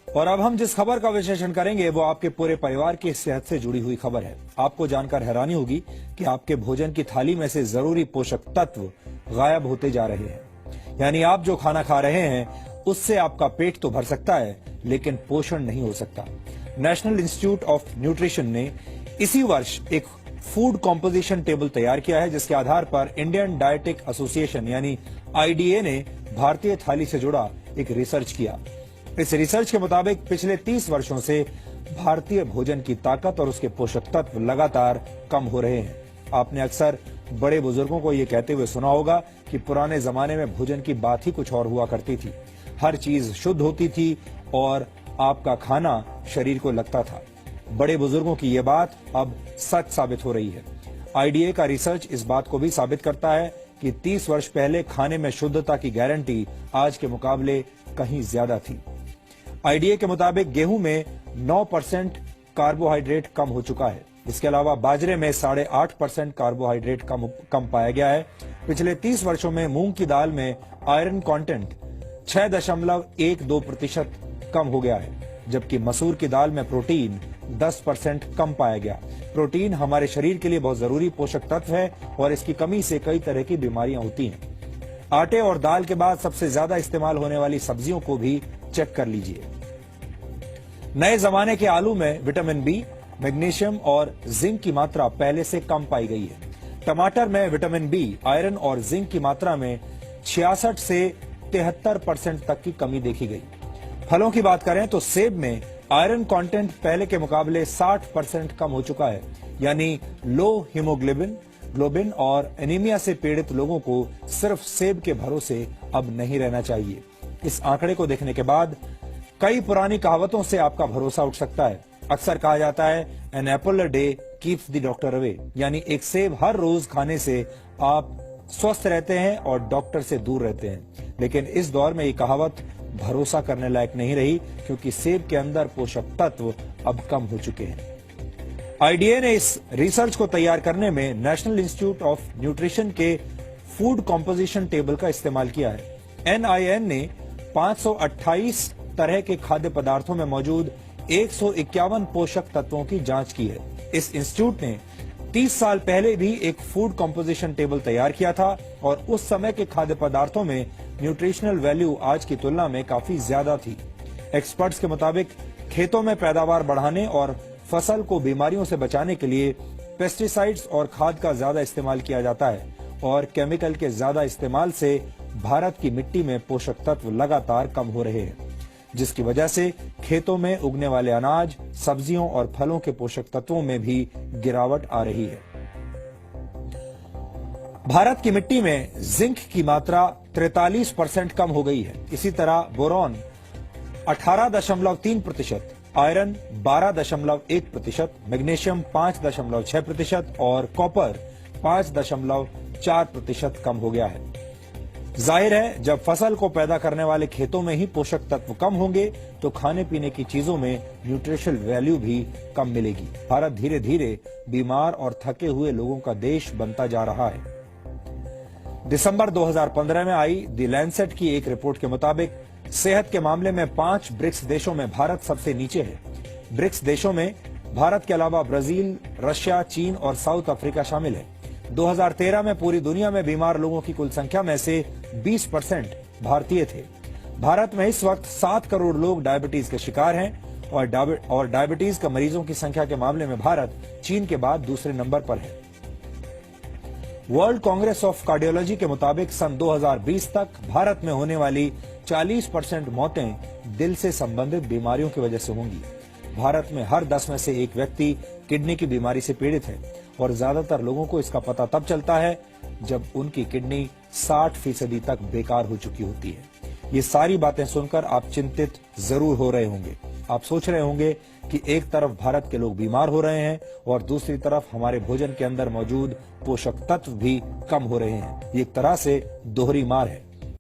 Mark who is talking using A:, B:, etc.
A: और अब हम जिस खबर का विश्लेषण करेंगे वो आपके पूरे परिवार की सेहत से जुड़ी हुई खबर है। आपको जानकर हैरानी होगी कि आपके भोजन की थाली में से जरूरी पोषक तत्व गायब होते जा रहे हैं। यानी आप जो खाना खा रहे हैं उससे आपका पेट तो भर सकता है लेकिन पोषण नहीं हो सकता। नेशनल इंस्टीट्यूट ऑफ न्यूट्रिशन ने इसी वर्ष एक फूड कॉम्पोजिशन टेबल तैयार किया है, जिसके आधार पर इंडियन डायटिक एसोसिएशन यानी आईडीए ने भारतीय थाली से जुड़ा एक रिसर्च किया। इस रिसर्च के मुताबिक पिछले 30 वर्षों से भारतीय भोजन की ताकत और उसके पोषक तत्व लगातार कम हो रहे हैं। आपने अक्सर बड़े बुजुर्गों को ये कहते हुए सुना होगा कि पुराने जमाने में भोजन की बात ही कुछ और हुआ करती थी, हर चीज शुद्ध होती थी और आपका खाना शरीर को लगता था। बड़े बुजुर्गों की ये बात अब सच साबित हो रही है। आईडीए का रिसर्च इस बात को भी साबित करता है कि 30 वर्ष पहले खाने में शुद्धता की गारंटी आज के मुकाबले कहीं ज्यादा थी। आईडीए के मुताबिक गेहूं में 9% कार्बोहाइड्रेट कम हो चुका है। इसके अलावा बाजरे में 8.5% कार्बोहाइड्रेट कम पाया गया है। पिछले 30 वर्षों में मूंग की दाल में आयरन कंटेंट 6.12% कम हो गया है, जबकि मसूर की दाल में प्रोटीन 10% कम पाया गया। प्रोटीन हमारे शरीर के लिए बहुत जरूरी पोषक तत्व है और इसकी कमी से कई तरह की बीमारियां होती हैं। आटे और दाल के बाद सबसे ज्यादा इस्तेमाल होने वाली सब्जियों को भी चेक कर लीजिए। नए जमाने के आलू में विटामिन बी, मैग्नीशियम और जिंक की मात्रा पहले से कम पाई गई है। टमाटर में विटामिन बी, आयरन और जिंक की मात्रा में 66 से 73% तक की कमी देखी गई। फलों की बात करें तो सेब में आयरन कंटेंट पहले के मुकाबले 60% कम हो चुका है। यानी लो हीमोग्लोबिन और एनीमिया से पीड़ित लोगों को सिर्फ सेब के भरोसे अब नहीं रहना चाहिए। इस आंकड़े को देखने के बाद कई पुरानी कहावतों से आपका भरोसा उठ सकता है। अक्सर कहा जाता है an apple a day keeps the doctor away, यानी एक सेब हर रोज खाने से आप स्वस्थ रहते हैं और डॉक्टर से दूर रहते हैं। लेकिन इस दौर में ये कहावत भरोसा करने लायक नहीं रही, क्योंकि सेब के अंदर पोषक तत्व अब कम हो चुके हैं। आईडीए ने इस रिसर्च को तैयार करने में नेशनल इंस्टीट्यूट ऑफ न्यूट्रिशन के फूड कॉम्पोजिशन टेबल का इस्तेमाल किया है। एनआईएन ने 528 तरह के खाद्य पदार्थों में मौजूद 151 पोषक तत्वों की जांच की है। इस इंस्टीट्यूट ने 30 साल पहले भी एक फूड कॉम्पोजिशन टेबल तैयार किया था और उस समय के खाद्य पदार्थों में न्यूट्रिशनल वैल्यू आज की तुलना में काफी ज्यादा थी। एक्सपर्ट्स के मुताबिक खेतों में पैदावार बढ़ाने और फसल को बीमारियों से बचाने के लिए पेस्टिसाइड्स और खाद का ज्यादा इस्तेमाल किया जाता है और केमिकल के ज्यादा इस्तेमाल से भारत की मिट्टी में पोषक तत्व लगातार कम हो रहे हैं, जिसकी वजह से खेतों में उगने वाले अनाज, सब्जियों और फलों के पोषक तत्वों में भी गिरावट आ रही है। भारत की मिट्टी में जिंक की मात्रा 43% कम हो गई है। इसी तरह बोरॉन 18.3%, आयरन 12.1%, मैग्नीशियम 5.6% और कॉपर 5.4% कम हो गया है। जाहिर है, जब फसल को पैदा करने वाले खेतों में ही पोषक तत्व कम होंगे तो खाने पीने की चीजों में न्यूट्रिशनल वैल्यू भी कम मिलेगी। भारत धीरे धीरे बीमार और थके हुए लोगों का देश बनता जा रहा है। दिसंबर 2015 में आई द लैंसेट की एक रिपोर्ट के मुताबिक सेहत के मामले में 5 ब्रिक्स देशों में भारत सबसे नीचे है। ब्रिक्स देशों में भारत के अलावा ब्राजील, रशिया, चीन और साउथ अफ्रीका शामिल है। 2013 में पूरी दुनिया में बीमार लोगों की कुल संख्या में से 20% भारतीय थे। भारत में इस वक्त 7 करोड़ लोग डायबिटीज के शिकार हैं और डायबिटीज के मरीजों की संख्या के मामले में भारत चीन के बाद दूसरे नंबर पर है। वर्ल्ड कांग्रेस ऑफ कार्डियोलॉजी के मुताबिक सन 2020 तक भारत में होने वाली 40% मौतें दिल से संबंधित बीमारियों की वजह से होंगी। भारत में हर 10 में से एक व्यक्ति किडनी की बीमारी से पीड़ित है और ज्यादातर लोगों को इसका पता तब चलता है जब उनकी किडनी 60% तक बेकार हो चुकी होती है। ये सारी बातें सुनकर आप चिंतित जरूर हो रहे होंगे। आप सोच रहे होंगे कि एक तरफ भारत के लोग बीमार हो रहे हैं और दूसरी तरफ हमारे भोजन के अंदर मौजूद पोषक तत्व भी कम हो रहे हैं। ये एक तरह से दोहरी मार है।